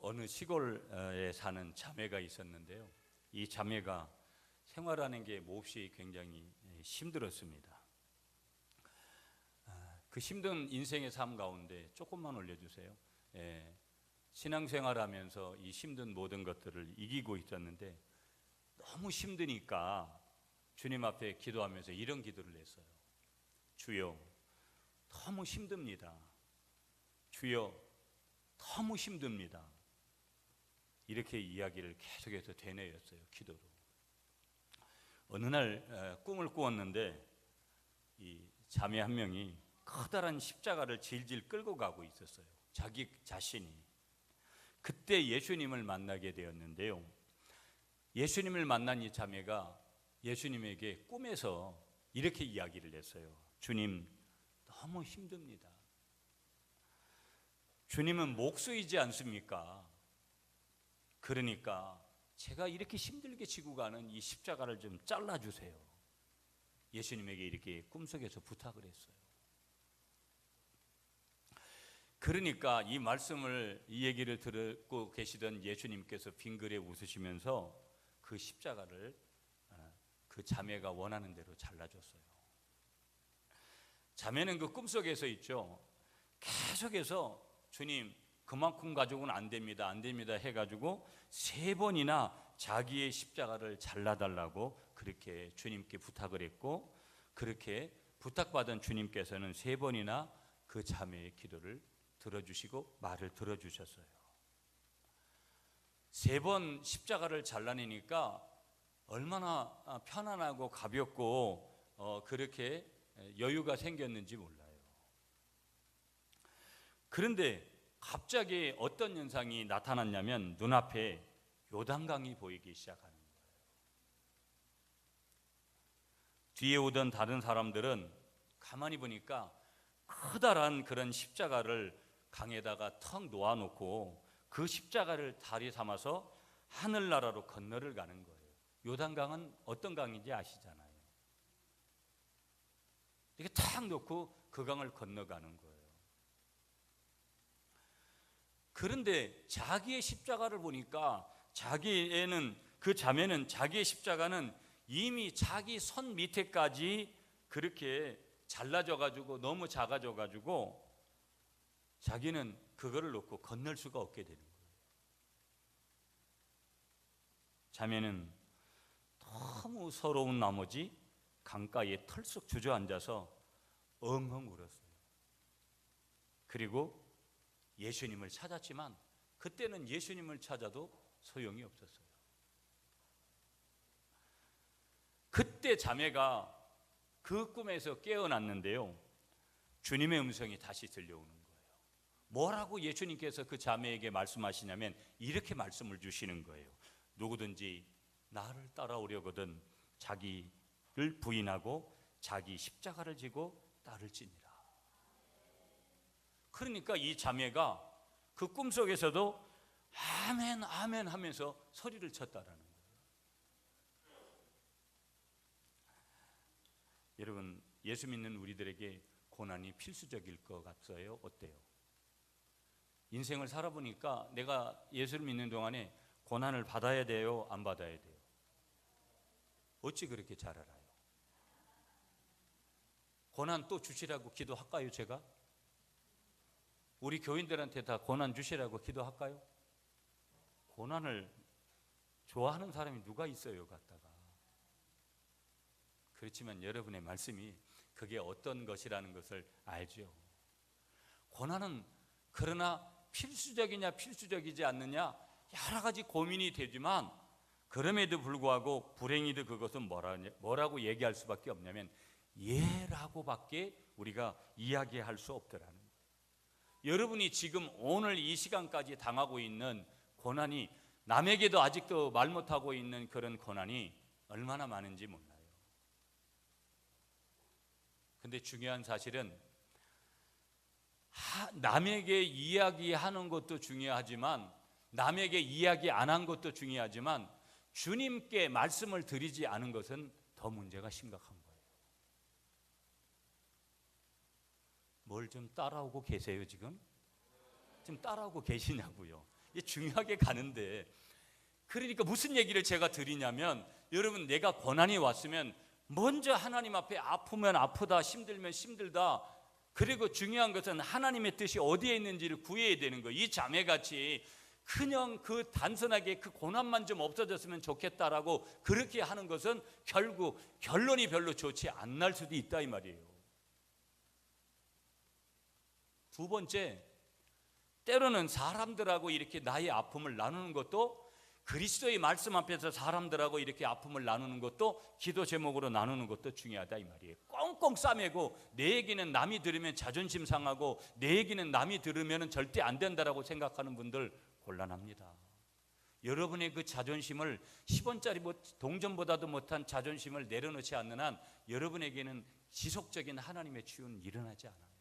어느 시골에 사는 자매가 있었는데요. 이 자매가 생활하는 게 몹시 굉장히 힘들었습니다. 그 힘든 인생의 삶 가운데 조금만 올려주세요. 신앙생활하면서 이 힘든 모든 것들을 이기고 있었는데 너무 힘드니까 주님 앞에 기도하면서 이런 기도를 했어요. 주여, 너무 힘듭니다. 주여, 너무 힘듭니다. 이렇게 이야기를 계속해서 되뇌었어요. 기도로. 어느 날 꿈을 꾸었는데 이 자매 한 명이 커다란 십자가를 질질 끌고 가고 있었어요. 자기 자신이. 그때 예수님을 만나게 되었는데요. 예수님을 만난 이 자매가 예수님에게 꿈에서 이렇게 이야기를 했어요. 주님, 너무 힘듭니다. 주님은 목수이지 않습니까? 그러니까 제가 이렇게 힘들게 지고 가는 이 십자가를 좀 잘라주세요. 예수님에게 이렇게 꿈속에서 부탁을 했어요. 그러니까 이 말씀을, 이 얘기를 듣고 계시던 예수님께서 빙그레 웃으시면서 그 십자가를 그 자매가 원하는 대로 잘라줬어요. 자매는 그 꿈속에서 있죠. 계속해서 주님, 그만큼 가지고는 안 됩니다, 안 됩니다 해가지고 3번이나 자기의 십자가를 잘라달라고 그렇게 주님께 부탁을 했고, 그렇게 부탁받은 주님께서는 3번이나 그 자매의 기도를 들어주시고 말을 들어주셨어요. 3번 십자가를 잘라내니까 얼마나 편안하고 가볍고 그렇게 여유가 생겼는지 몰라요. 그런데 갑자기 어떤 현상이 나타났냐면 눈앞에 요단강이 보이기 시작하는 거예요. 뒤에 오던 다른 사람들은 가만히 보니까 커다란 그런 십자가를 강에다가 턱 놓아놓고 그 십자가를 다리 삼아서 하늘나라로 건너를 가는 거예요. 요단강은 어떤 강인지 아시잖아요. 이렇게 탁 놓고 그 강을 건너가는 거예요. 그런데 자기의 십자가를 보니까 그 자매는 자기의 십자가는 이미 자기 손 밑에까지 그렇게 잘라져 가지고 너무 작아져 가지고 자기는 그거를 놓고 건널 수가 없게 되는 거예요. 자매는 너무 서러운 나머지 강가에 털썩 주저앉아서 엉엉 울었어요. 그리고 예수님을 찾았지만 그때는 예수님을 찾아도 소용이 없었어요. 그때 자매가 그 꿈에서 깨어났는데요, 주님의 음성이 다시 들려오는 거예요. 뭐라고 예수님께서 그 자매에게 말씀하시냐면 이렇게 말씀을 주시는 거예요. 누구든지 나를 따라오려거든 자기를 부인하고 자기 십자가를 지고 나를 지니라. 그러니까 이 자매가 그 꿈속에서도 아멘 아멘 하면서 소리를 쳤다라는 거예요. 여러분, 예수 믿는 우리들에게 고난이 필수적일 것 같아요? 어때요? 인생을 살아보니까 내가 예수를 믿는 동안에 고난을 받아야 돼요? 안 받아야 돼요? 어찌 그렇게 잘 알아요? 고난 또 주시라고 기도할까요, 제가? 우리 교인들한테 다 고난 주시라고 기도할까요? 고난을 좋아하는 사람이 누가 있어요, 갖다가. 그렇지만 여러분의 말씀이 그게 어떤 것이라는 것을 알죠. 고난은 그러나 필수적이냐 필수적이지 않느냐 여러 가지 고민이 되지만, 그럼에도 불구하고 불행히도 그것은 뭐라고 얘기할 수밖에 없냐면 예라고밖에 우리가 이야기할 수 없더라는 거예요. 여러분이 지금 오늘 이 시간까지 당하고 있는 고난이, 남에게도 아직도 말 못하고 있는 그런 고난이 얼마나 많은지 몰라요. 근데 중요한 사실은 남에게 이야기하는 것도 중요하지만, 남에게 이야기 안 한 것도 중요하지만, 주님께 말씀을 드리지 않은 것은 더 문제가 심각한 거예요. 뭘 좀 따라오고 계세요? 지금 따라오고 계시냐고요. 이게 중요하게 가는데, 그러니까 무슨 얘기를 제가 드리냐면, 여러분 내가 고난이 왔으면 먼저 하나님 앞에 아프면 아프다, 힘들면 힘들다, 그리고 중요한 것은 하나님의 뜻이 어디에 있는지를 구해야 되는 거예요. 이 자매같이 그냥 그 단순하게 그 고난만 좀 없어졌으면 좋겠다라고 그렇게 하는 것은 결국 결론이 별로 좋지 않을 수도 있다 이 말이에요. 두 번째, 때로는 사람들하고 이렇게 나의 아픔을 나누는 것도, 그리스도의 말씀 앞에서 사람들하고 이렇게 아픔을 나누는 것도, 기도 제목으로 나누는 것도 중요하다 이 말이에요. 꽁꽁 싸매고 내 얘기는 남이 들으면 자존심 상하고 내 얘기는 남이 들으면 절대 안 된다라고 생각하는 분들 곤란합니다. 여러분의 그 자존심을 10원짜리 동전보다도 못한 자존심을 내려놓지 않는 한 여러분에게는 지속적인 하나님의 치유는 일어나지 않아요.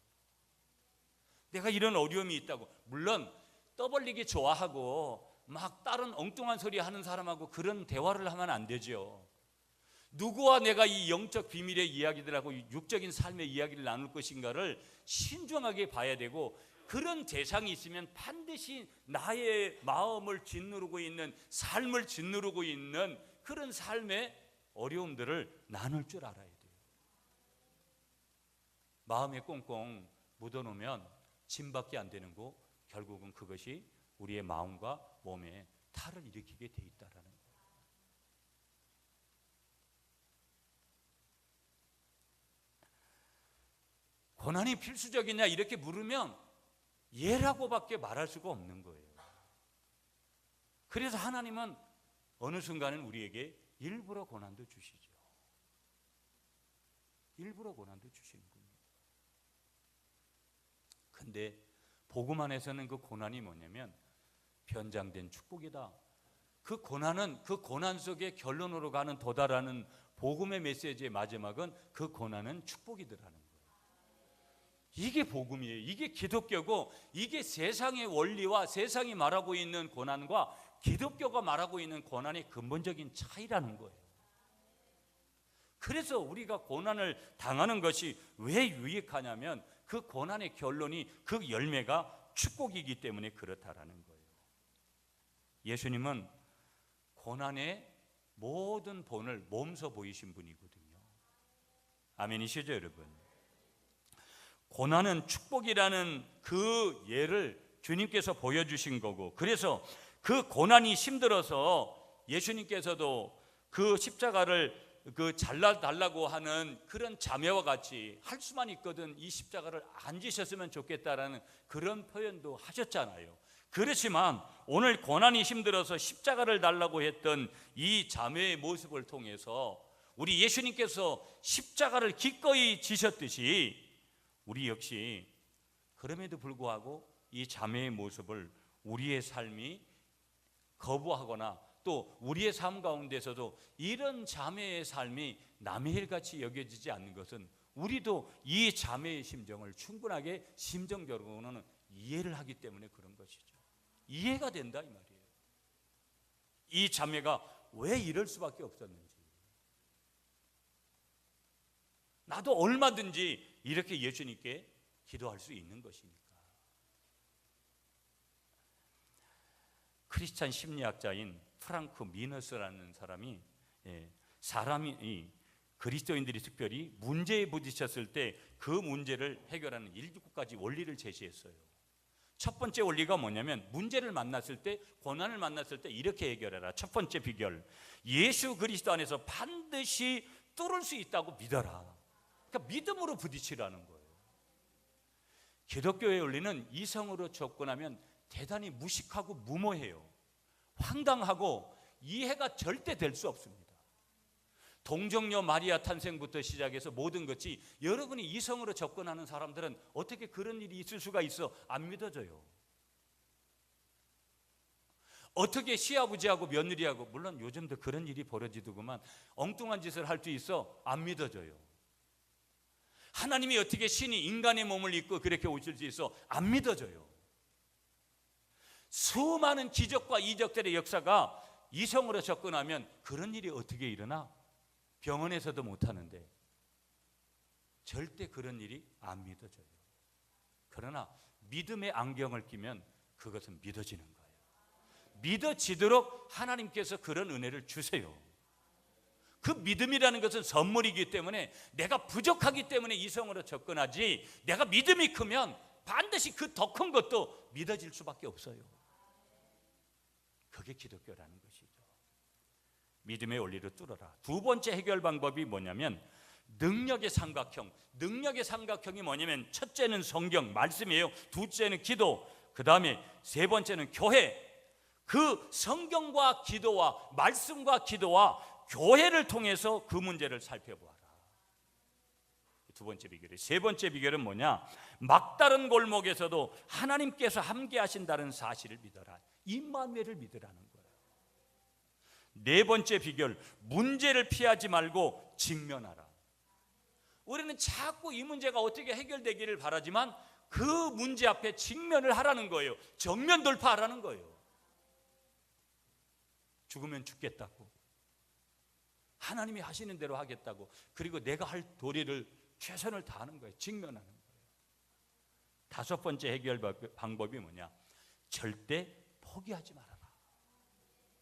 내가 이런 어려움이 있다고, 물론 떠벌리기 좋아하고 막 다른 엉뚱한 소리 하는 사람하고 그런 대화를 하면 안 되죠. 누구와 내가 이 영적 비밀의 이야기들하고 육적인 삶의 이야기를 나눌 것인가를 신중하게 봐야 되고, 그런 대상이 있으면 반드시 나의 마음을 짓누르고 있는, 삶을 짓누르고 있는 그런 삶의 어려움들을 나눌 줄 알아야 돼요. 마음에 꽁꽁 묻어놓으면 짐밖에 안 되는 거, 결국은 그것이 우리의 마음과 몸에 탈을 일으키게 돼 있다라는 거예요. 고난이 필수적이냐 이렇게 물으면 예라고밖에 말할 수가 없는 거예요. 그래서 하나님은 어느 순간은 우리에게 일부러 고난도 주시죠. 일부러 고난도 주시는군요. 근데 복음 안에서는 그 고난이 뭐냐면 변장된 축복이다. 그 고난은, 그 고난 속에 결론으로 가는 도달하는 복음의 메시지의 마지막은 그 고난은 축복이더라는 거예요. 이게 복음이에요. 이게 기독교고, 이게 세상의 원리와 세상이 말하고 있는 고난과 기독교가 말하고 있는 고난의 근본적인 차이라는 거예요. 그래서 우리가 고난을 당하는 것이 왜 유익하냐면 그 고난의 결론이, 그 열매가 축복이기 때문에 그렇다라는 거예요. 예수님은 고난의 모든 본을 몸소 보이신 분이거든요. 아멘이시죠 여러분? 고난은 축복이라는 그 예를 주님께서 보여주신 거고, 그래서 그 고난이 힘들어서 예수님께서도 그 십자가를 잘라달라고 하는 그런 자매와 같이 할 수만 있거든 이 십자가를 안 지셨으면 좋겠다라는 그런 표현도 하셨잖아요. 그렇지만 오늘 고난이 힘들어서 십자가를 달라고 했던 이 자매의 모습을 통해서 우리 예수님께서 십자가를 기꺼이 지셨듯이 우리 역시 그럼에도 불구하고 이 자매의 모습을 우리의 삶이 거부하거나 또 우리의 삶 가운데서도 이런 자매의 삶이 남의 일같이 여겨지지 않는 것은 우리도 이 자매의 심정을 충분하게 심정적으로는 이해를 하기 때문에 그런 것이죠. 이해가 된다 이 말이에요. 이 자매가 왜 이럴 수밖에 없었는지, 나도 얼마든지 이렇게 예수님께 기도할 수 있는 것이니까. 크리스찬 심리학자인 프랑크 미너스라는 사람이 그리스도인들이 특별히 문제에 부딪혔을 때 그 문제를 해결하는 7가지 원리를 제시했어요. 첫 번째 원리가 뭐냐면 문제를 만났을 때, 고난을 만났을 때 이렇게 해결해라. 첫 번째 비결, 예수 그리스도 안에서 반드시 뚫을 수 있다고 믿어라. 그러니까 믿음으로 부딪히라는 거예요. 기독교의 원리는 이성으로 접근하면 대단히 무식하고 무모해요. 황당하고 이해가 절대 될 수 없습니다. 동정녀 마리아 탄생부터 시작해서 모든 것이 여러분이 이성으로 접근하는 사람들은 어떻게 그런 일이 있을 수가 있어? 안 믿어져요. 어떻게 시아버지하고 며느리하고, 물론 요즘도 그런 일이 벌어지더구만, 엉뚱한 짓을 할 수 있어? 안 믿어져요. 하나님이 어떻게 신이 인간의 몸을 입고 그렇게 오실 수 있어? 안 믿어져요. 수많은 기적과 이적들의 역사가 이성으로 접근하면 그런 일이 어떻게 일어나? 병원에서도 못하는데 절대 그런 일이 안 믿어져요. 그러나 믿음의 안경을 끼면 그것은 믿어지는 거예요. 믿어지도록 하나님께서 그런 은혜를 주세요. 그 믿음이라는 것은 선물이기 때문에 내가 부족하기 때문에 이성으로 접근하지, 내가 믿음이 크면 반드시 그 더 큰 것도 믿어질 수밖에 없어요. 그게 기독교라는 것이죠. 믿음의 원리를 뚫어라. 두 번째 해결 방법이 뭐냐면 능력의 삼각형. 능력의 삼각형이 뭐냐면 첫째는 성경, 말씀이에요. 둘째는 기도, 그 다음에 세 번째는 교회. 그 성경과 기도와 말씀과 기도와 교회를 통해서 그 문제를 살펴보아라. 두 번째 비결이. 세 번째 비결은 뭐냐? 막다른 골목에서도 하나님께서 함께 하신다는 사실을 믿어라. 임마누엘을 믿으라는 거예요. 네 번째 비결, 문제를 피하지 말고 직면하라. 우리는 자꾸 이 문제가 어떻게 해결되기를 바라지만 그 문제 앞에 직면을 하라는 거예요. 정면 돌파하라는 거예요. 죽으면 죽겠다고, 하나님이 하시는 대로 하겠다고, 그리고 내가 할 도리를 최선을 다하는 거예요. 직면하는 거예요. 다섯 번째 해결 방법이 뭐냐? 절대 포기하지 말아라.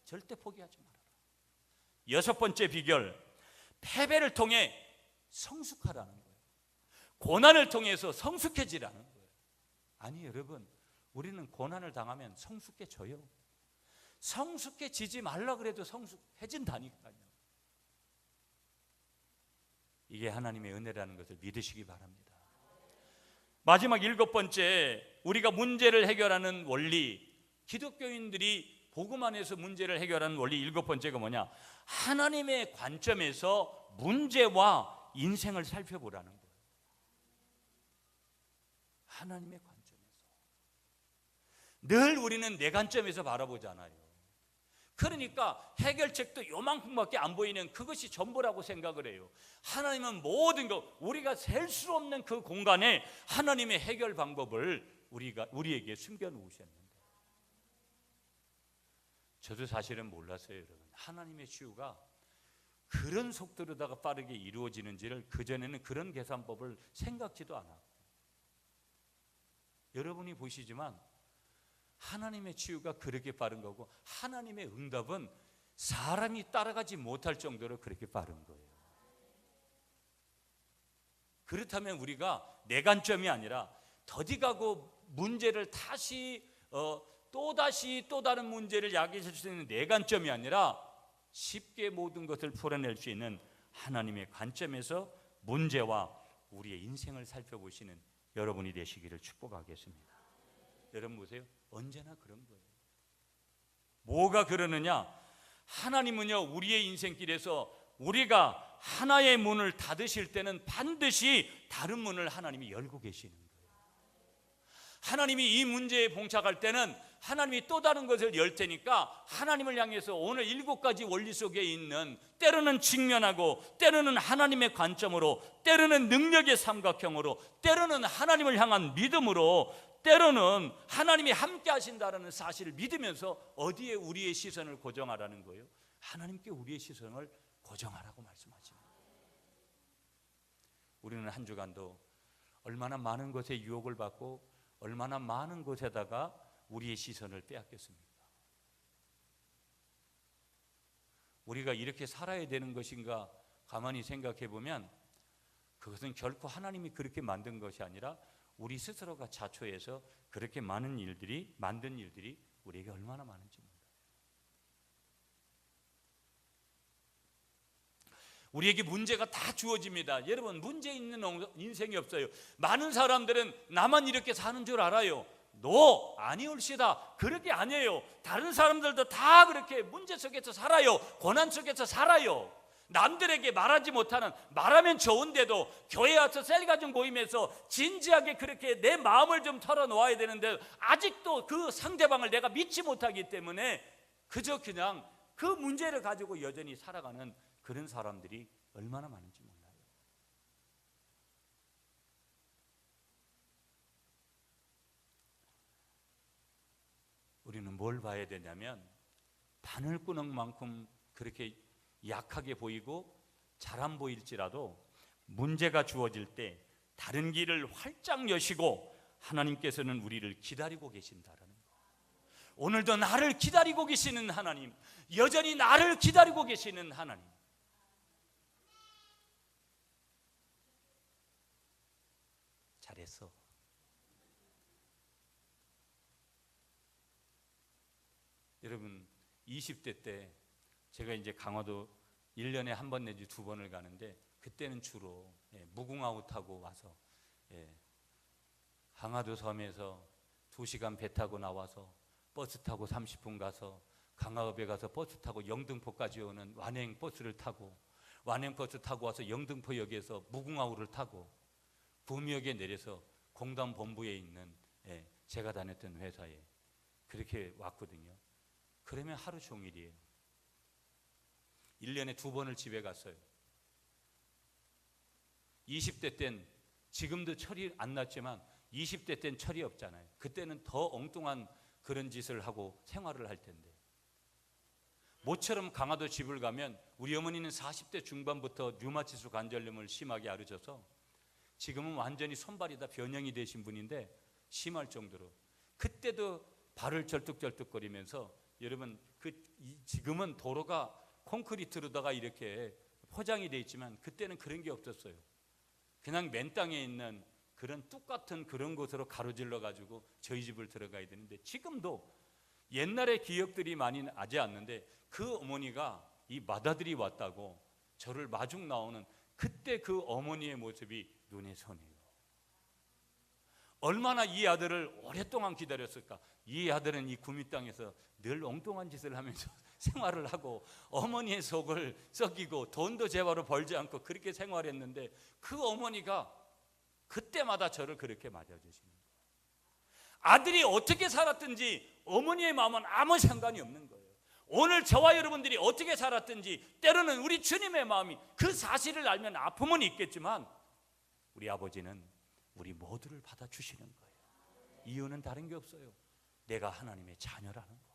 절대 포기하지 말아라. 여섯 번째 비결, 패배를 통해 성숙하라는 거예요. 고난을 통해서 성숙해지라는 거예요. 아니 여러분, 우리는 고난을 당하면 성숙해져요. 성숙해지지 말라 그래도 성숙해진다니까요. 이게 하나님의 은혜라는 것을 믿으시기 바랍니다. 마지막 일곱 번째, 우리가 문제를 해결하는 원리, 기독교인들이 복음 안에서 문제를 해결하는 원리 일곱 번째가 뭐냐? 하나님의 관점에서 문제와 인생을 살펴보라는 거예요. 하나님의 관점에서. 늘 우리는 내 관점에서 바라보잖아요. 그러니까 해결책도 요만큼밖에 안 보이는 그것이 전부라고 생각을 해요. 하나님은 모든 것, 우리가 셀 수 없는 그 공간에 하나님의 해결 방법을 우리에게 숨겨놓으셨는데, 저도 사실은 몰랐어요. 여러분, 하나님의 치유가 그런 속도로다가 빠르게 이루어지는지를 그전에는 그런 계산법을 생각지도 않았고, 여러분이 보시지만 하나님의 치유가 그렇게 빠른 거고, 하나님의 응답은 사람이 따라가지 못할 정도로 그렇게 빠른 거예요. 그렇다면 우리가 내 관점이 아니라 더디가고 문제를 다시 또다시 또 다른 문제를 야기할 수 있는 내 관점이 아니라 쉽게 모든 것을 풀어낼 수 있는 하나님의 관점에서 문제와 우리의 인생을 살펴보시는 여러분이 되시기를 축복하겠습니다. 여러분 보세요. 언제나 그런 거예요. 뭐가 그러느냐? 하나님은요, 우리의 인생길에서 우리가 하나의 문을 닫으실 때는 반드시 다른 문을 하나님이 열고 계시는 거예요. 하나님이 이 문제에 봉착할 때는 하나님이 또 다른 것을 열 테니까 하나님을 향해서 오늘 일곱 가지 원리 속에 있는, 때로는 직면하고, 때로는 하나님의 관점으로, 때로는 능력의 삼각형으로, 때로는 하나님을 향한 믿음으로, 때로는 하나님이 함께 하신다는 사실을 믿으면서 어디에 우리의 시선을 고정하라는 거예요? 하나님께 우리의 시선을 고정하라고 말씀하십니다. 우리는 한 주간도 얼마나 많은 것에 유혹을 받고 얼마나 많은 것에다가 우리의 시선을 빼앗겼습니까? 우리가 이렇게 살아야 되는 것인가 가만히 생각해 보면 그것은 결코 하나님이 그렇게 만든 것이 아니라 우리 스스로가 자초해서 그렇게 많은 일들이, 만든 일들이 우리에게 얼마나 많은지 몰라요. 우리에게 문제가 다 주어집니다. 여러분, 문제 있는 인생이 없어요. 많은 사람들은 나만 이렇게 사는 줄 알아요. 아니올시다. 그렇게 아니에요. 다른 사람들도 다 그렇게 문제 속에서 살아요. 고난 속에서 살아요. 남들에게 말하지 못하는, 말하면 좋은데도 교회 와서 셀가정 모임에서 진지하게 그렇게 내 마음을 좀 털어놓아야 되는데 아직도 그 상대방을 내가 믿지 못하기 때문에 그저 그냥 그 문제를 가지고 여전히 살아가는 그런 사람들이 얼마나 많은지 몰라요. 우리는 뭘 봐야 되냐면 바늘구멍만큼 그렇게 약하게 보이고 잘 안 보일지라도 문제가 주어질 때 다른 길을 활짝 여시고 하나님께서는 우리를 기다리고 계신다라는 거. 오늘도 나를 기다리고 계시는 하나님, 여전히 나를 기다리고 계시는 하나님. 잘했어. 여러분, 20대 때 제가 이제 강화도 1년에 한 번 내지 2번을 가는데, 그때는 주로 무궁화호 타고 와서 강화도 섬에서 2시간 배 타고 나와서 버스 타고 30분 가서 강화읍에 가서 버스 타고 영등포까지 오는 완행 버스를 타고, 완행 버스 타고 와서 영등포역에서 무궁화호를 타고 구미역에 내려서 공단 본부에 있는 제가 다녔던 회사에 그렇게 왔거든요. 그러면 하루 종일이에요. 1년에 2번을 집에 갔어요. 20대 땐, 지금도 철이 안 났지만 20대 땐 철이 없잖아요. 그때는 더 엉뚱한 그런 짓을 하고 생활을 할 텐데, 모처럼 강화도 집을 가면 우리 어머니는 40대 중반부터 류마티스 관절염을 심하게 앓으셔서 지금은 완전히 손발이 다 변형이 되신 분인데, 심할 정도로 그때도 발을 절뚝절뚝거리면서, 여러분 지금은 도로가 콘크리트로다가 이렇게 포장이 되어 있지만 그때는 그런 게 없었어요. 그냥 맨 땅에 있는 그런 뚝 같은 그런 곳으로 가로질러 가지고 저희 집을 들어가야 되는데, 지금도 옛날의 기억들이 많이 나지 않는데, 그 어머니가 이 맏아들이 왔다고 저를 마중 나오는 그때 그 어머니의 모습이 눈에 선해요. 얼마나 이 아들을 오랫동안 기다렸을까. 이 아들은 이 구미 땅에서 늘 엉뚱한 짓을 하면서 생활을 하고 어머니의 속을 썩이고 돈도 제대로 벌지 않고 그렇게 생활했는데, 그 어머니가 그때마다 저를 그렇게 맞아주시는 거예요. 아들이 어떻게 살았든지 어머니의 마음은 아무 상관이 없는 거예요. 오늘 저와 여러분들이 어떻게 살았든지 때로는 우리 주님의 마음이, 그 사실을 알면 아픔은 있겠지만 우리 아버지는 우리 모두를 받아주시는 거예요. 이유는 다른 게 없어요. 내가 하나님의 자녀라는 거,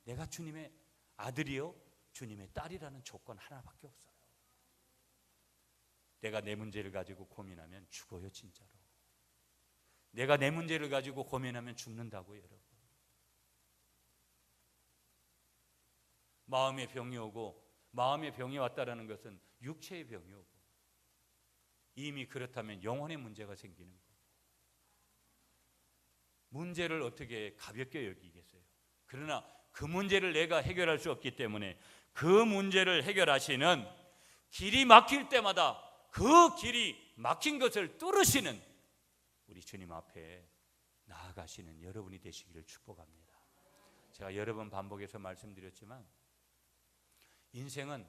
내가 주님의 아들이요 주님의 딸이라는 조건 하나밖에 없어요. 내가 내 문제를 가지고 고민하면 죽어요, 진짜로. 내가 내 문제를 가지고 고민하면 죽는다고요, 여러분. 마음의 병이 오고, 마음의 병이 왔다라는 것은 육체의 병이 오고, 이미 그렇다면 영혼의 문제가 생기는 거예요. 문제를 어떻게 가볍게 여기겠어요? 그러나 그 문제를 내가 해결할 수 없기 때문에 그 문제를 해결하시는, 길이 막힐 때마다 그 길이 막힌 것을 뚫으시는 우리 주님 앞에 나아가시는 여러분이 되시기를 축복합니다. 제가 여러 번 반복해서 말씀드렸지만, 인생은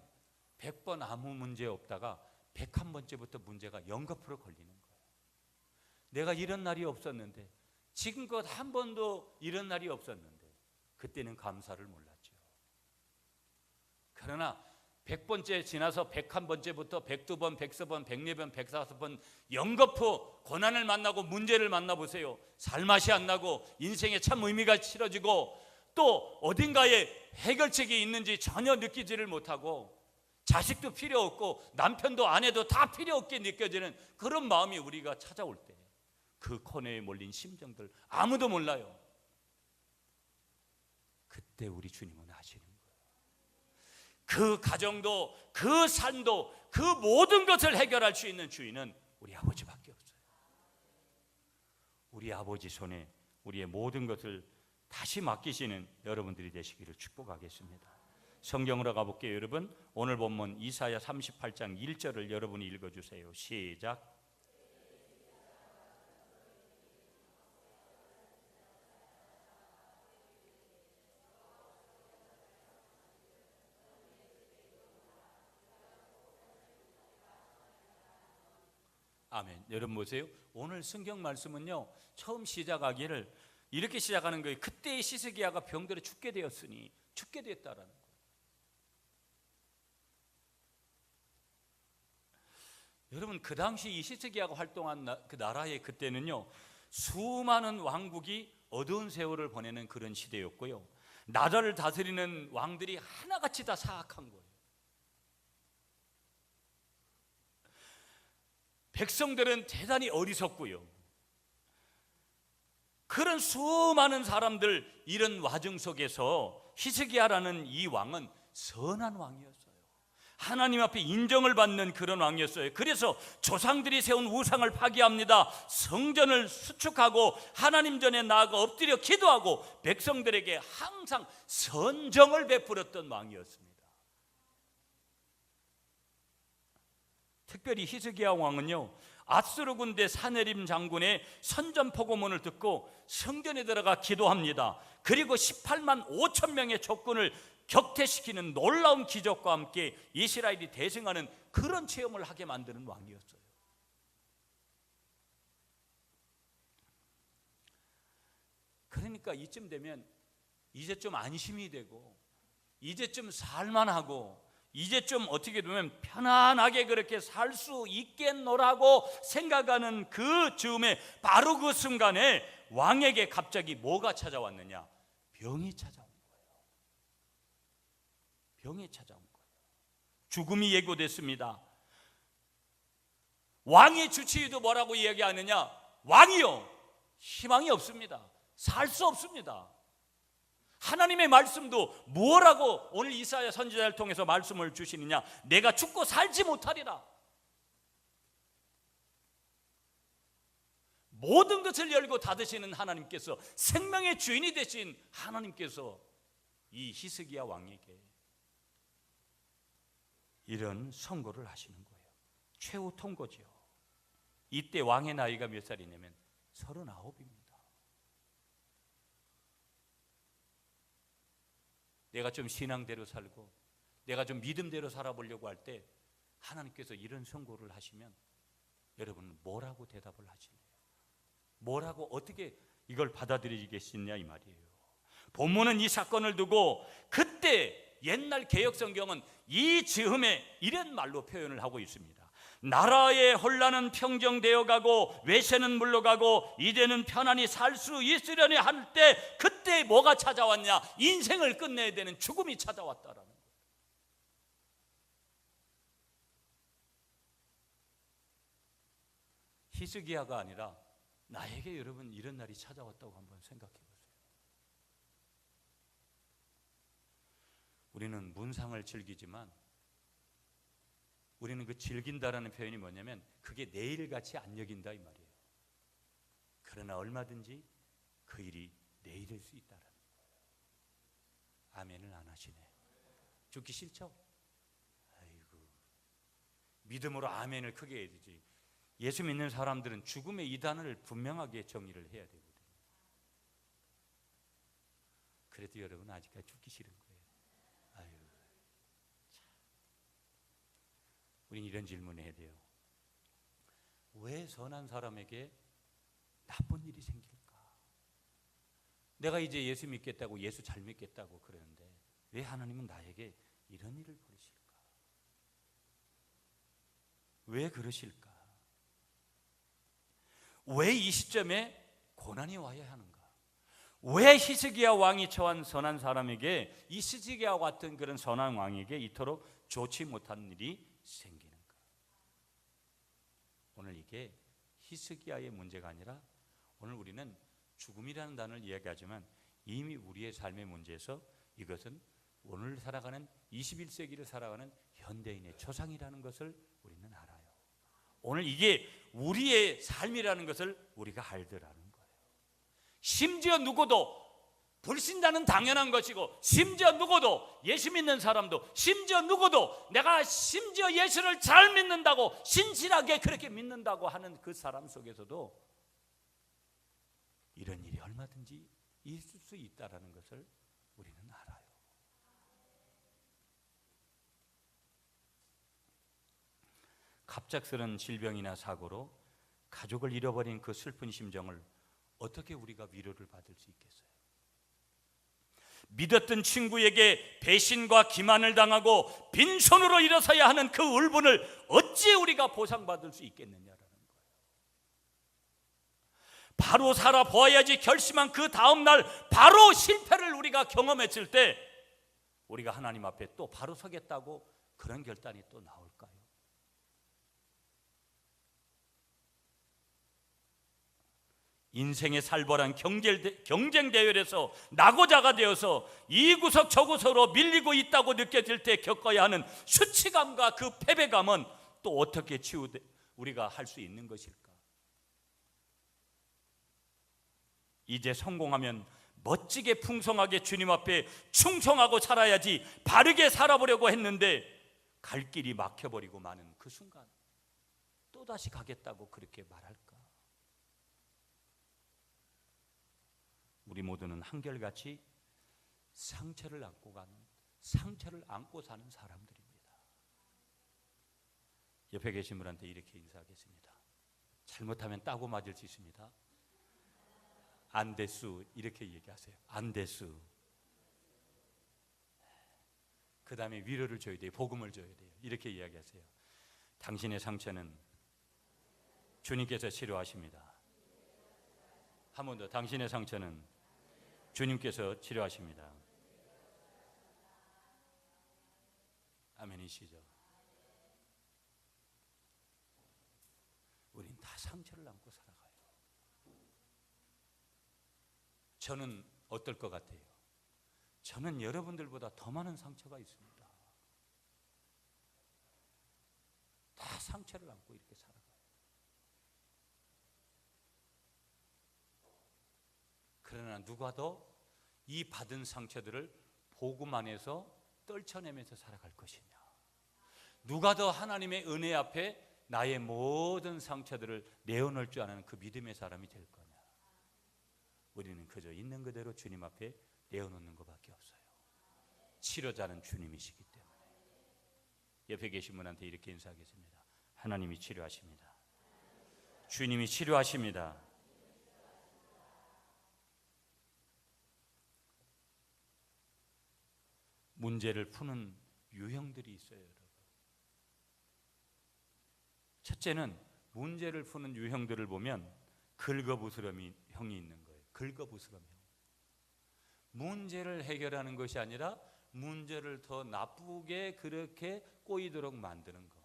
100번 아무 문제 없다가 101번째부터 문제가 연거푸로 걸리는 거예요. 내가 이런 날이 없었는데, 지금껏 한 번도 이런 날이 없었는데, 그때는 감사를 몰랐죠. 그러나 100번째 지나서 101번째부터 102번, 103번, 104번, 104번 연거푸 고난을 만나고 문제를 만나보세요. 살맛이 안 나고 인생에 참 의미가 싫어지고, 또 어딘가에 해결책이 있는지 전혀 느끼지를 못하고, 자식도 필요 없고 남편도 아내도 다 필요 없게 느껴지는 그런 마음이 우리가 찾아올 때, 그 코너에 몰린 심정들 아무도 몰라요. 그때 우리 주님은 아시는 거예요. 그 가정도, 그 삶도, 그 모든 것을 해결할 수 있는 주인은 우리 아버지밖에 없어요. 우리 아버지 손에 우리의 모든 것을 다시 맡기시는 여러분들이 되시기를 축복하겠습니다. 성경으로 가볼게요. 여러분, 오늘 본문 이사야 38장 1절을 여러분이 읽어주세요. 시작. 아멘. 여러분 보세요. 오늘 성경 말씀은요, 처음 시작하기를 이렇게 시작하는 거예요. 그때의 시스기야가 병들어 죽게 되었으니, 죽게 되었다라는 거예요. 여러분, 그 당시 이 시스기야가 활동한 그 나라의 그때는요, 수많은 왕국이 어두운 세월을 보내는 그런 시대였고요, 나라를 다스리는 왕들이 하나같이 다 사악한 거예요. 백성들은 대단히 어리석고요, 그런 수많은 사람들 이런 와중 속에서 히스기야라는 이 왕은 선한 왕이었어요. 하나님 앞에 인정을 받는 그런 왕이었어요. 그래서 조상들이 세운 우상을 파괴합니다. 성전을 수축하고 하나님 전에 나아가 엎드려 기도하고 백성들에게 항상 선정을 베풀었던 왕이었습니다. 특별히 히스기야 왕은요, 아수르 군대 사네림 장군의 선전포고문을 듣고 성전에 들어가 기도합니다. 그리고 18만 5천 명의 적군을 격퇴시키는 놀라운 기적과 함께 이스라엘이 대승하는 그런 체험을 하게 만드는 왕이었어요. 그러니까 이쯤 되면 이제 좀 안심이 되고, 이제 좀 살만하고, 이제 좀 어떻게 보면 편안하게 그렇게 살 수 있겠노라고 생각하는 그 즈음에, 바로 그 순간에 왕에게 갑자기 뭐가 찾아왔느냐? 병이 찾아온 거예요. 병이 찾아온 거예요. 죽음이 예고됐습니다. 왕의 주치의도 뭐라고 이야기하느냐? 왕이요, 희망이 없습니다. 살 수 없습니다. 하나님의 말씀도 뭐라고 오늘 이사야 선지자를 통해서 말씀을 주시느냐? 내가 죽고 살지 못하리라. 모든 것을 열고 닫으시는 하나님께서, 생명의 주인이 되신 하나님께서 이 히스기야 왕에게 이런 선고를 하시는 거예요. 최후 통고지요. 이때 왕의 나이가 몇 살이냐면 39입니다. 내가 좀 신앙대로 살고 내가 좀 믿음대로 살아보려고 할 때 하나님께서 이런 선고를 하시면 여러분은 뭐라고 대답을 하실래요? 뭐라고 어떻게 이걸 받아들이겠느냐 이 말이에요. 본문은 이 사건을 두고 그때 옛날 개역성경은 이 즈음에 이런 말로 표현을 하고 있습니다. 나라의 혼란은 평정되어 가고 외세는 물러가고 이제는 편안히 살 수 있으려니 할 때, 그때 뭐가 찾아왔냐? 인생을 끝내야 되는 죽음이 찾아왔다라는 거예요. 히스기야가 아니라 나에게 여러분 이런 날이 찾아왔다고 한번 생각해 보세요. 우리는 문상을 즐기지만 우리는 그 즐긴다라는 표현이 뭐냐면 그게 내일같이 안 여긴다 이 말이에요. 그러나 얼마든지 그 일이 내일일 수 있다라는 거예요. 아멘을 안 하시네. 죽기 싫죠? 아이고, 믿음으로 아멘을 크게 해야 되지. 예수 믿는 사람들은 죽음의 이단을 분명하게 정의를 해야 되거든요. 그래도 여러분 아직까지 죽기 싫은 거예요. 아유, 우린 이런 질문을 해야 돼요. 왜 선한 사람에게 나쁜 일이 생길까? 내가 이제 예수 믿겠다고, 예수 잘 믿겠다고 그러는데 왜 하나님은 나에게 이런 일을 벌이실까? 왜 그러실까? 왜 이 시점에 고난이 와야 하는가? 왜 히스기야 왕이 처한 선한 사람에게, 이 히스기야와 같은 그런 선한 왕에게 이토록 좋지 못한 일이 생기는가? 오늘 이게 히스기야의 문제가 아니라 오늘 우리는 죽음이라는 단어를 이야기하지만 이미 우리의 삶의 문제에서 이것은 오늘 살아가는 21세기를 살아가는 현대인의 초상이라는 것을 우리는 알아요. 오늘 이게 우리의 삶이라는 것을 우리가 알더라는 거예요. 심지어 누구도, 불신자는 당연한 것이고, 심지어 누구도, 예수 믿는 사람도, 심지어 누구도 내가 심지어 예수를 잘 믿는다고, 신실하게 그렇게 믿는다고 하는 그 사람 속에서도 이런 일이 얼마든지 있을 수 있다는 것을 우리는 알아요. 갑작스런 질병이나 사고로 가족을 잃어버린 그 슬픈 심정을 어떻게 우리가 위로를 받을 수 있겠어요? 믿었던 친구에게 배신과 기만을 당하고 빈손으로 일어서야 하는 그 울분을 어찌 우리가 보상받을 수 있겠느냐라는 거예요. 바로 살아보아야지 결심한 그 다음날 바로 실패를 우리가 경험했을 때 우리가 하나님 앞에 또 바로 서겠다고 그런 결단이 또 나올까요? 인생의 살벌한 경쟁 대열에서 낙오자가 되어서 이 구석 저 구석으로 밀리고 있다고 느껴질 때 겪어야 하는 수치감과 그 패배감은 또 어떻게 우리가 할 수 있는 것일까? 이제 성공하면 멋지게 풍성하게 주님 앞에 충성하고 살아야지, 바르게 살아보려고 했는데 갈 길이 막혀버리고 마는 그 순간 또다시 가겠다고 그렇게 말할까? 우리 모두는 한결같이 상처를 안고 사는 사람들입니다. 옆에 계신 분한테 이렇게 인사하겠습니다. 잘못하면 따고 맞을 수 있습니다. 안 됐수, 이렇게 얘기하세요. 안 됐수. 그 다음에 위로를 줘야 돼요. 복음을 줘야 돼요. 이렇게 이야기하세요. 당신의 상처는 주님께서 치료하십니다. 한 번 더. 당신의 상처는 주님께서 치료하십니다. 아멘이시죠? 우린 다 상처를 안고 살아가요. 저는 어떨 것 같아요? 저는 여러분들보다 더 많은 상처가 있습니다. 다 상처를 안고 이렇게 살아가요. 그러나 누가 더 이 받은 상처들을 복음 안에서 떨쳐내면서 살아갈 것이냐? 누가 더 하나님의 은혜 앞에 나의 모든 상처들을 내어놓을 줄 아는 그 믿음의 사람이 될 거냐? 우리는 그저 있는 그대로 주님 앞에 내어놓는 것밖에 없어요. 치료자는 주님이시기 때문에. 옆에 계신 분한테 이렇게 인사하겠습니다. 하나님이 치료하십니다. 주님이 치료하십니다. 문제를 푸는 유형들이 있어요, 여러분. 첫째는 문제를 푸는 유형들을 보면 긁어부스럼이 형이 있는 거예요. 긁어부스럼 형. 문제를 해결하는 것이 아니라 문제를 더 나쁘게 그렇게 꼬이도록 만드는 거.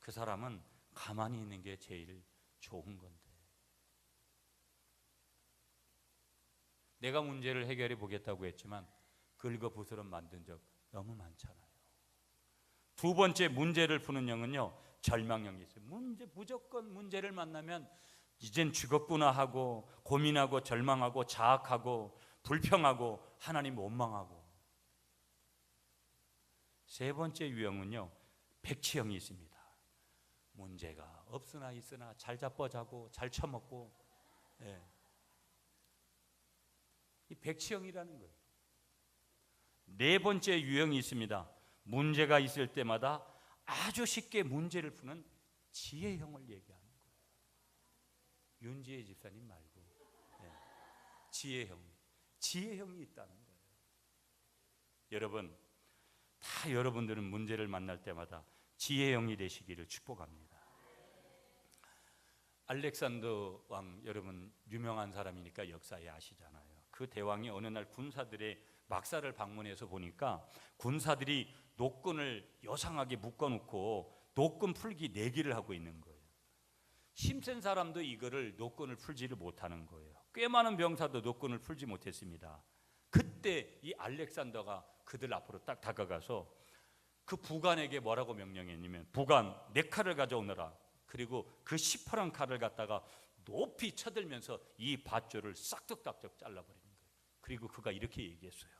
그 사람은 가만히 있는 게 제일 좋은 건데. 내가 문제를 해결해 보겠다고 했지만 긁어부스럼 만든 적 너무 많잖아요. 두 번째 문제를 푸는 형은요, 절망형이 있어요. 무조건 문제를 만나면 이젠 죽었구나 하고 고민하고 절망하고 자학하고 불평하고 하나님 원망하고. 세 번째 유형은요, 백치형이 있습니다. 문제가 없으나 있으나 잘 자빠 자고 잘 처먹고, 이 백치형이라는 거예요. 네 번째 유형이 있습니다. 문제가 있을 때마다 아주 쉽게 문제를 푸는 지혜형을 얘기하는 거예요. 윤지혜 집사님 말고 지혜형이 있다는 거예요. 여러분, 다 여러분들은 문제를 만날 때마다 지혜형이 되시기를 축복합니다. 알렉산더 왕, 여러분 유명한 사람이니까 역사에 아시잖아요. 그 대왕이 어느 날 군사들의 막사를 방문해서 보니까 군사들이 노끈을 여상하게 묶어놓고 노끈 풀기 내기를 하고 있는 거예요. 힘센 사람도 이거를 노끈을 풀지를 못하는 거예요. 꽤 많은 병사도 노끈을 풀지 못했습니다. 그때 이 알렉산더가 그들 앞으로 딱 다가가서 그 부관에게 뭐라고 명령했냐면, 부관, 내 칼을 가져오너라. 그리고 그 시퍼런 칼을 갖다가 높이 쳐들면서 이 밧줄을 싹둑싹둑 잘라버리는 거예요. 그리고 그가 이렇게 얘기했어요.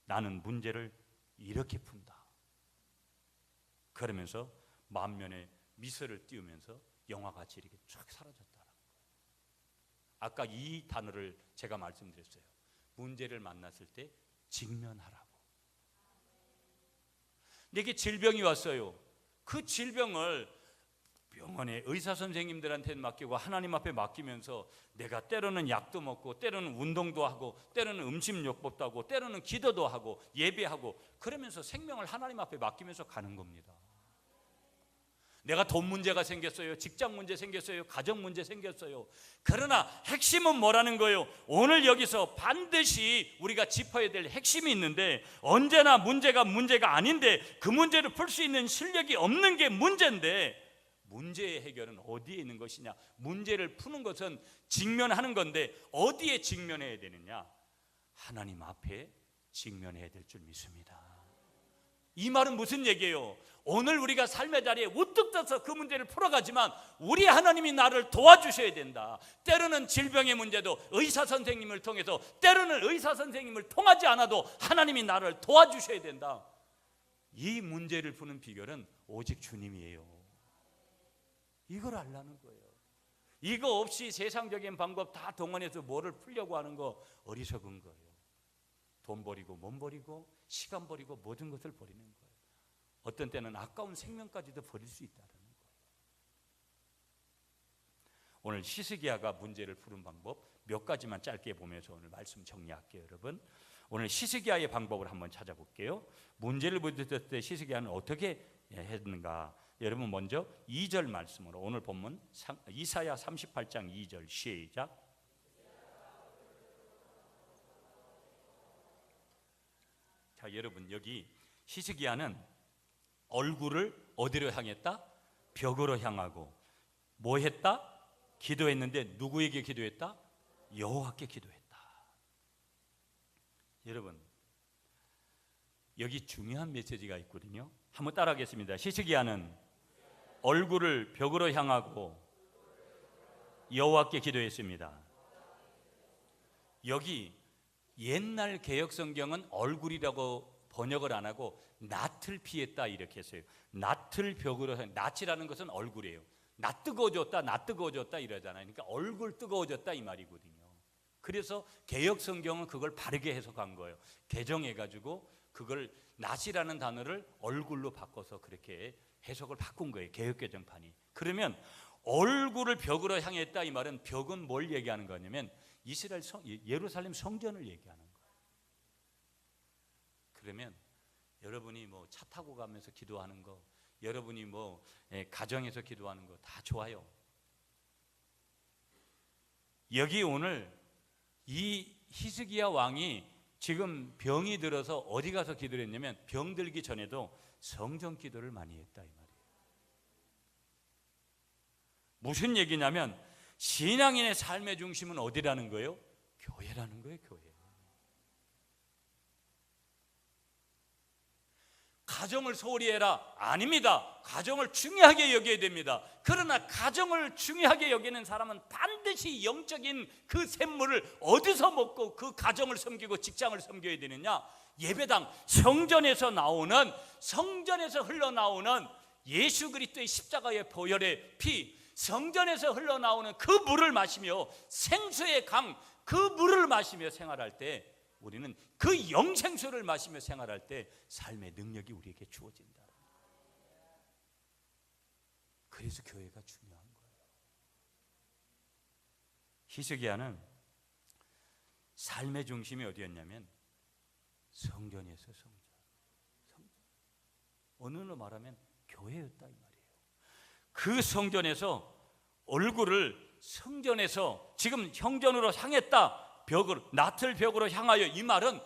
나는 문제를 이렇게 푼다. 그러면서 만면에 미소를 띄우면서 영화같이 이렇게 쫙 사라졌다는 거예요. 아까 이 단어를 제가 말씀드렸어요. 문제를 만났을 때 직면하라고. 내게 질병이 왔어요. 그 질병을 병원의 의사 선생님들한테 맡기고 하나님 앞에 맡기면서 내가 때로는 약도 먹고 때로는 운동도 하고 때로는 음식요법도 하고 때로는 기도도 하고 예배하고 그러면서 생명을 하나님 앞에 맡기면서 가는 겁니다. 내가 돈 문제가 생겼어요. 직장 문제 생겼어요. 가정 문제 생겼어요. 그러나 핵심은 뭐라는 거예요? 오늘 여기서 반드시 우리가 짚어야 될 핵심이 있는데, 언제나 문제가 아닌데 그 문제를 풀 수 있는 실력이 없는 게 문제인데, 문제의 해결은 어디에 있는 것이냐? 문제를 푸는 것은 직면하는 건데 어디에 직면해야 되느냐? 하나님 앞에 직면해야 될 줄 믿습니다. 이 말은 무슨 얘기예요? 오늘 우리가 삶의 자리에 우뚝 떠서 그 문제를 풀어가지만 우리 하나님이 나를 도와주셔야 된다. 때로는 질병의 문제도 의사 선생님을 통해서, 때로는 의사 선생님을 통하지 않아도 하나님이 나를 도와주셔야 된다. 이 문제를 푸는 비결은 오직 주님이에요. 이걸 알라는 거예요. 이거 없이 세상적인 방법 다 동원해서 뭐를 풀려고 하는 거 어리석은 거예요. 돈 버리고 몸 버리고 시간 버리고 모든 것을 버리는 거예요. 어떤 때는 아까운 생명까지도 버릴 수 있다는 거예요. 오늘 히스기야가 문제를 푸는 방법 몇 가지만 짧게 보면서 오늘 말씀 정리할게요. 여러분, 오늘 히스기야의 방법을 한번 찾아볼게요. 문제를 부딪혔을 때 히스기야는 어떻게 했는가? 여러분, 먼저 2절 말씀으로 오늘 본문 이사야 38장 2절 시작. 자, 여러분, 여기 히스기야는 얼굴을 어디로 향했다? 벽으로 향하고 뭐 했다? 기도했는데 누구에게 기도했다? 여호와께 기도했다. 여러분, 여기 중요한 메시지가 있거든요. 한번 따라하겠습니다. 히스기야는 얼굴을 벽으로 향하고 여호와께 기도했습니다. 여기 옛날 개역 성경은 얼굴이라고 번역을 안 하고 낯을 피했다 이렇게 했어요. 낯을 벽으로, 낯이라는 것은 얼굴이에요. 낯 뜨거워졌다, 낯 뜨거워졌다 이러잖아요. 그러니까 얼굴 뜨거워졌다 이 말이거든요. 그래서 개역 성경은 그걸 바르게 해석한 거예요. 개정해가지고 그걸 낯이라는 단어를 얼굴로 바꿔서 그렇게 해석을 바꾼 거예요. 개역 개정판이. 그러면 얼굴을 벽으로 향했다 이 말은 벽은 뭘 얘기하는 거냐면 이스라엘 예루살렘 성전을 얘기하는 거예요. 그러면 여러분이 뭐 차 타고 가면서 기도하는 거, 여러분이 뭐 가정에서 기도하는 거 다 좋아요. 여기 오늘 이 히스기야 왕이 지금 병이 들어서 어디 가서 기도를 했냐면 병 들기 전에도 성전 기도를 많이 했다 이 말이에요. 무슨 얘기냐면 신앙인의 삶의 중심은 어디라는 거예요? 교회라는 거예요. 교회. 가정을 소홀히 해라? 아닙니다. 가정을 중요하게 여겨야 됩니다. 그러나 가정을 중요하게 여기는 사람은 반드시 영적인 그 샘물을 어디서 먹고 그 가정을 섬기고 직장을 섬겨야 되느냐? 예배당 성전에서 흘러나오는 예수 그리스도의 십자가의 보혈의 피, 성전에서 흘러나오는 그 물을 마시며 생수의 강, 그 물을 마시며 생활할 때 우리는 그 영생수를 마시며 생활할 때 삶의 능력이 우리에게 주어진다. 그래서 교회가 중요한 거예요. 히스기야는 삶의 중심이 어디였냐면 성전이었어요. 성전. 어느로 말하면 교회였다 이 말이에요. 그 성전에서 얼굴을 성전에서 지금 형전으로 향했다. 낯을 벽으로 향하여 이 말은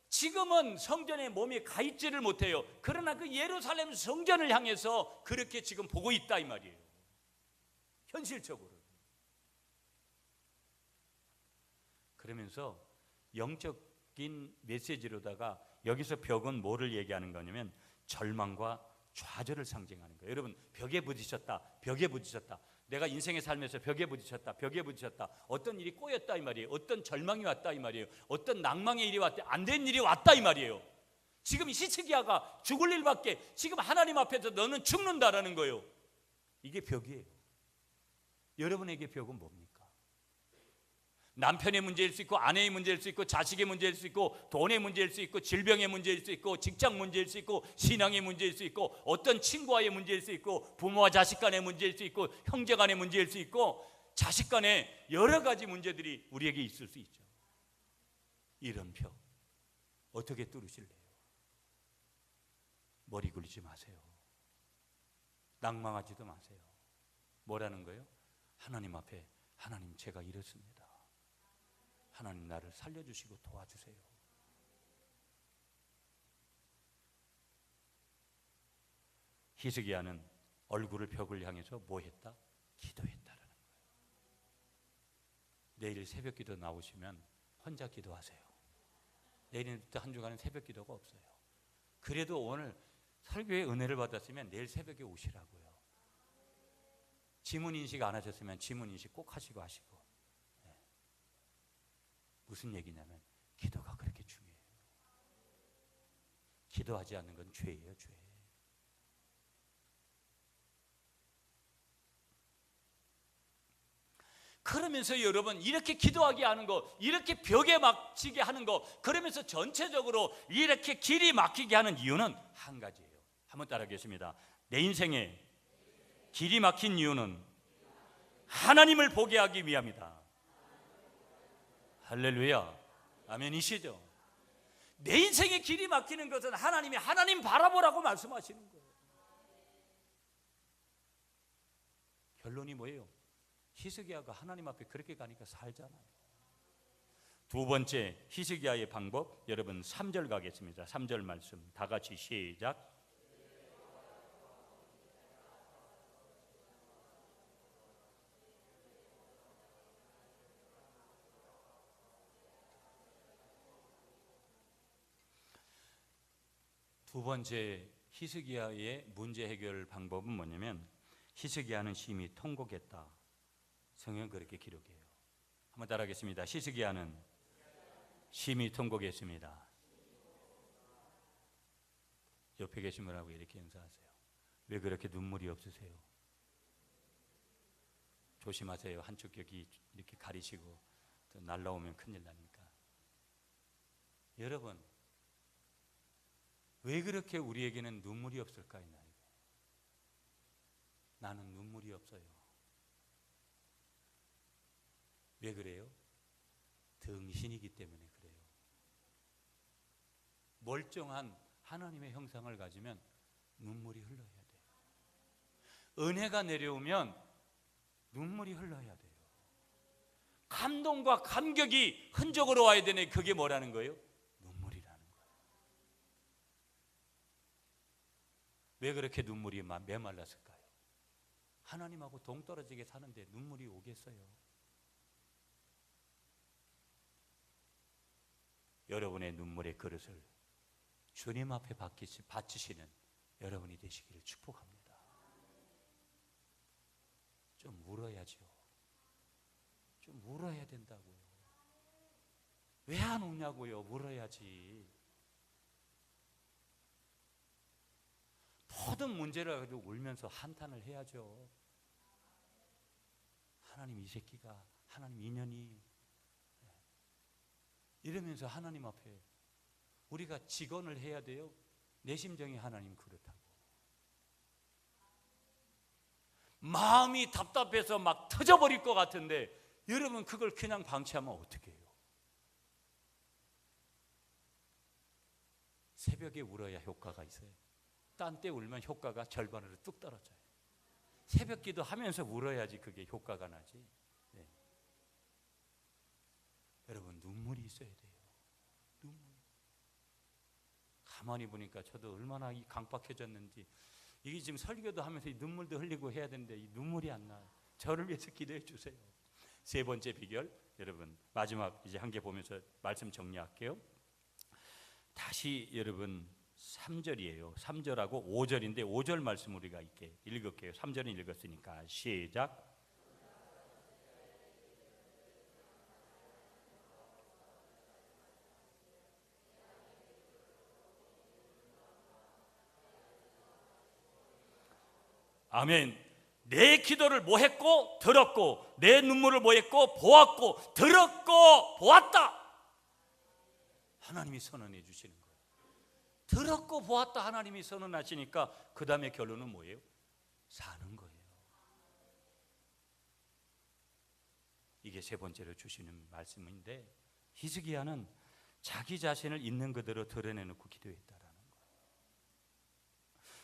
지금은 성전에 몸이 가 있지를 못해요. 그러나 그 예루살렘 성전을 향해서 그렇게 지금 보고 있다 이 말이에요. 현실적으로. 그러면서 영적인 메시지로다가 여기서 벽은 뭐를 얘기하는 거냐면 절망과 좌절을 상징하는 거예요. 여러분, 벽에 부딪혔다. 내가 인생의 삶에서 벽에 부딪혔다. 어떤 일이 꼬였다 이 말이에요. 어떤 절망이 왔다 이 말이에요. 어떤 낭망의 일이 왔다. 안 된 일이 왔다 이 말이에요. 지금 히스기야가 죽을 일밖에, 지금 하나님 앞에서 너는 죽는다라는 거예요. 이게 벽이에요. 여러분에게 벽은 뭡니까? 남편의 문제일 수 있고, 아내의 문제일 수 있고, 자식의 문제일 수 있고, 돈의 문제일 수 있고, 질병의 문제일 수 있고, 직장 문제일 수 있고, 신앙의 문제일 수 있고, 어떤 친구와의 문제일 수 있고, 부모와 자식 간의 문제일 수 있고, 형제 간의 문제일 수 있고, 자식 간의 여러 가지 문제들이 우리에게 있을 수 있죠. 이런 벽 어떻게 뚫으실래요? 머리 굴리지 마세요. 낭망하지도 마세요. 뭐라는 거예요? 하나님 앞에, 하나님 제가 이렇습니다. 하나님 나를 살려주시고 도와주세요. 히스기야는 얼굴을 벽을 향해서 뭐 했다? 기도했다라는 거예요. 내일 새벽 기도 나오시면 혼자 기도하세요. 내일부터 한 주간은 새벽 기도가 없어요. 그래도 오늘 설교에 은혜를 받았으면 내일 새벽에 오시라고요. 지문 인식 안 하셨으면 지문 인식 꼭 하시고. 네. 무슨 얘기냐면 기도가 그렇게 중요해요. 기도하지 않는 건 죄예요, 죄. 그러면서 여러분 이렇게 기도하게 하는 거, 이렇게 벽에 막히게 하는 거, 그러면서 전체적으로 이렇게 길이 막히게 하는 이유는 한 가지예요. 한번 따라하겠습니다. 내 인생에 길이 막힌 이유는 하나님을 보게 하기 위함이다. 할렐루야, 아멘이시죠? 내 인생에 길이 막히는 것은 하나님이 하나님 바라보라고 말씀하시는 거예요. 결론이 뭐예요? 히스기야가 하나님 앞에 그렇게 가니까 살잖아요. 두 번째 히스기야의 방법, 여러분 3절 가겠습니다. 3절 말씀 다 같이 시작. 두 번째 히스기야의 문제 해결 방법은 뭐냐면 히스기야는 심히 통곡했다. 성경은 그렇게 기록해요. 한번 따라하겠습니다. 히스기야는 심히 통곡했습니다. 옆에 계신 분하고 이렇게 인사하세요. 왜 그렇게 눈물이 없으세요? 조심하세요. 한쪽 격이 이렇게 가리시고 또 날라오면 큰일 나니까. 여러분, 왜 그렇게 우리에게는 눈물이 없을까요? 나는 눈물이 없어요. 왜 그래요? 등신이기 때문에 그래요. 멀쩡한 하나님의 형상을 가지면 눈물이 흘러야 돼요. 은혜가 내려오면 눈물이 흘러야 돼요. 감동과 감격이 흔적으로 와야 되네. 그게 뭐라는 거예요? 눈물이라는 거예요. 왜 그렇게 눈물이 메말랐을까요? 하나님하고 동떨어지게 사는데 눈물이 오겠어요? 여러분의 눈물의 그릇을 주님 앞에 바치시는 여러분이 되시기를 축복합니다. 좀 울어야죠. 좀 울어야 된다고요. 왜 안 우냐고요? 울어야지. 모든 문제를 가지고 울면서 한탄을 해야죠. 하나님, 이 새끼가, 하나님 인연이, 이러면서 하나님 앞에 우리가 직언을 해야 돼요. 내 심정이 하나님 그렇다고. 마음이 답답해서 막 터져버릴 것 같은데 여러분 그걸 그냥 방치하면 어떻게 해요? 새벽에 울어야 효과가 있어요. 딴 때 울면 효과가 절반으로 뚝 떨어져요. 새벽 기도하면서 울어야지 그게 효과가 나지. 네. 여러분 눈물이 있어야 돼요. 눈물. 가만히 보니까 저도 얼마나 이 강박해졌는지, 이게 지금 설교도 하면서 이 눈물도 흘리고 해야 되는데 이 눈물이 안 나요. 저를 위해서 기도해 주세요. 세 번째 비결, 여러분 마지막 이제 한 개 보면서 말씀 정리할게요. 다시 여러분 3절이에요. 3절하고 5절인데 5절 말씀 우리가 이렇게 읽을게요. 3절은 읽었으니까 시작. 아멘. 내 기도를 뭐 했고 들었고, 내 눈물을 뭐 했고 보았고 들었고 보았다. 하나님이 선언해 주시는 거예요. 들었고 보았다 하나님이 선언하시니까 그 다음에 결론은 뭐예요? 사는 거예요. 이게 세 번째로 주시는 말씀인데, 히스기야는 자기 자신을 있는 그대로 드러내놓고 기도했다라는 거예요.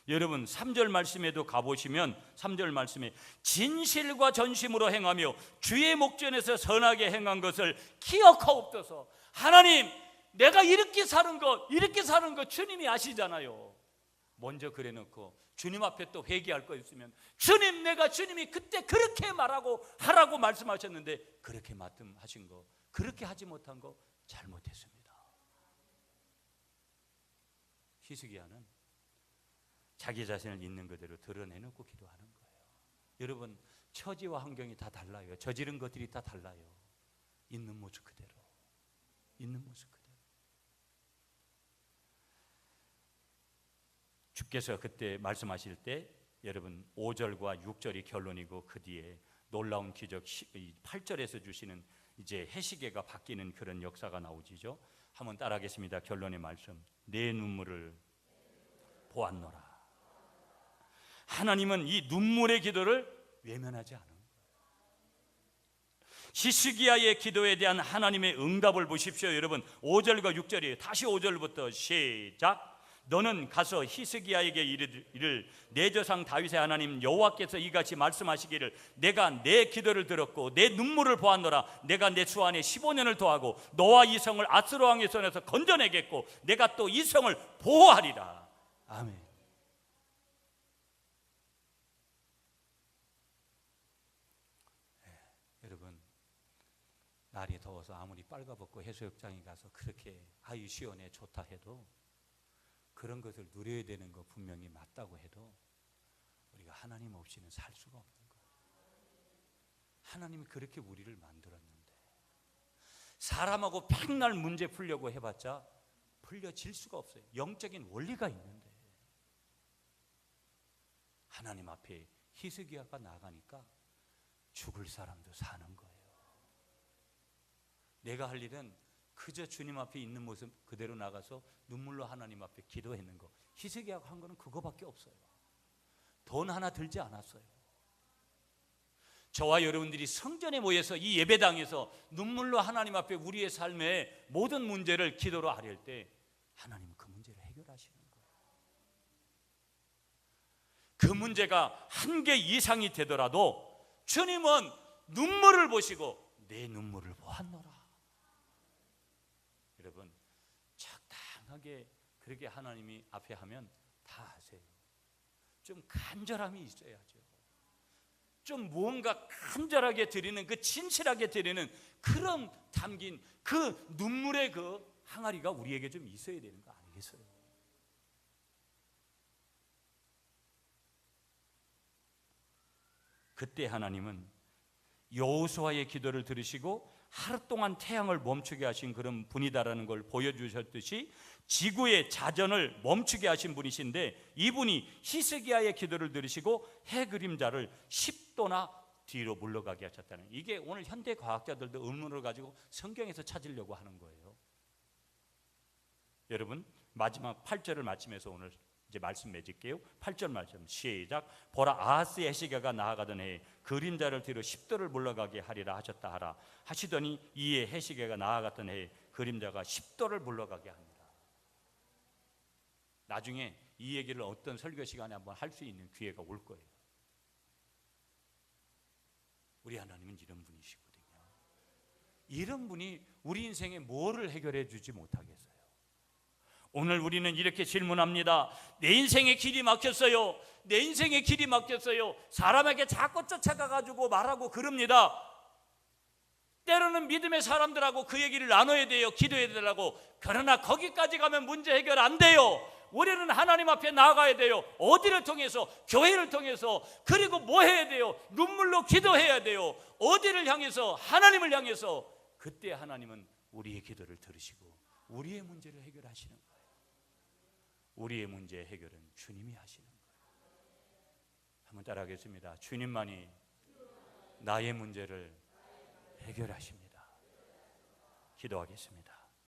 여러분 3절 말씀에도 가보시면 3절 말씀에 진실과 전심으로 행하며 주의 목전에서 선하게 행한 것을 기억하옵소서. 하나님, 내가 이렇게 사는 거 주님이 아시잖아요. 먼저 그래놓고 주님 앞에 또 회개할 거 있으면 주님, 내가 주님이 그때 그렇게 말하고 하라고 말씀하셨는데 그렇게 말씀하신 거, 그렇게 하지 못한 거 잘못했습니다. 히스기야는 자기 자신을 있는 그대로 드러내놓고 기도하는 거예요. 여러분, 처지와 환경이 다 달라요. 저지른 것들이 다 달라요. 있는 모습 그대로, 있는 모습 그대로. 주께서 그때 말씀하실 때 여러분 5절과 6절이 결론이고 그 뒤에 놀라운 기적 8절에서 주시는 이제 해시계가 바뀌는 그런 역사가 나오지죠. 한번 따라하겠습니다. 결론의 말씀. 내 눈물을 보았노라. 하나님은 이 눈물의 기도를 외면하지 않은 거예요. 히스기야의 기도에 대한 하나님의 응답을 보십시오. 여러분 5절과 6절이에요. 다시 5절부터 시작. 너는 가서 히스기야에게 이르기를 내 조상 다윗의 하나님 여호와께서 이같이 말씀하시기를 내가 내 기도를 들었고 내 눈물을 보았노라. 내가 내 수 안에 15년을 더하고 너와 이 성을 아스로 왕의 손에서 건져내겠고 내가 또 이 성을 보호하리라. 아멘. 여러분, 날이 더워서 아무리 빨가벗고 해수욕장에 가서 그렇게 아유 시원해 좋다 해도 그런 것을 누려야 되는 거 분명히 맞다고 해도 우리가 하나님 없이는 살 수가 없는 거예요. 하나님이 그렇게 우리를 만들었는데 사람하고 백날 문제 풀려고 해봤자 풀려질 수가 없어요. 영적인 원리가 있는데 하나님 앞에 히스기야가 나가니까 죽을 사람도 사는 거예요. 내가 할 일은 그저 주님 앞에 있는 모습 그대로 나가서 눈물로 하나님 앞에 기도했는 거. 히스기야가 한 거는 그거밖에 없어요. 돈 하나 들지 않았어요. 저와 여러분들이 성전에 모여서 이 예배당에서 눈물로 하나님 앞에 우리의 삶의 모든 문제를 기도로 아뢰을 때 하나님은 그 문제를 해결하시는 거예요. 그 문제가 한 개 이상이 되더라도 주님은 눈물을 보시고 내 눈물을 보았노라. 여러분, 적당하게 그렇게 하나님이 앞에 하면 다 하세요. 좀 간절함이 있어야죠. 좀 무언가 간절하게 드리는, 그 진실하게 드리는 그런 담긴 그 눈물의 그 항아리가 우리에게 좀 있어야 되는 거 아니겠어요? 그때 하나님은 여호수아의 기도를 들으시고 하루 동안 태양을 멈추게 하신 그런 분이다라는 걸 보여주셨듯이 지구의 자전을 멈추게 하신 분이신데 이분이 히스기야의 기도를 들으시고 해 그림자를 10도나 뒤로 물러가게 하셨다는, 이게 오늘 현대 과학자들도 의문을 가지고 성경에서 찾으려고 하는 거예요. 여러분, 마지막 8절을 마치면서 오늘 이제 말씀 맺을게요. 8절 말씀 시작. 보라, 아하스의 해시계가 나아가던 해에 그림자를 뒤로 10도를 물러가게 하리라 하셨다 하라 하시더니 이에 해시계가 나아갔던 해에 그림자가 10도를 물러가게 합니다. 나중에 이 얘기를 어떤 설교 시간에 한번 할 수 있는 기회가 올 거예요. 우리 하나님은 이런 분이시거든요. 이런 분이 우리 인생에 뭐를 해결해 주지 못하겠어요? 오늘 우리는 이렇게 질문합니다. 내 인생의 길이 막혔어요. 내 인생의 길이 막혔어요. 사람에게 자꾸 쫓아가가지고 말하고 그럽니다. 때로는 믿음의 사람들하고 그 얘기를 나눠야 돼요. 기도해야 되라고. 그러나 거기까지 가면 문제 해결 안 돼요. 우리는 하나님 앞에 나아가야 돼요. 어디를 통해서? 교회를 통해서. 그리고 뭐 해야 돼요? 눈물로 기도해야 돼요. 어디를 향해서? 하나님을 향해서. 그때 하나님은 우리의 기도를 들으시고 우리의 문제를 해결하시는 거예요. 우리의 문제 해결은 주님이 하시는 거예요. 한번 따라하겠습니다. 주님만이 나의 문제를 해결하십니다. 기도하겠습니다.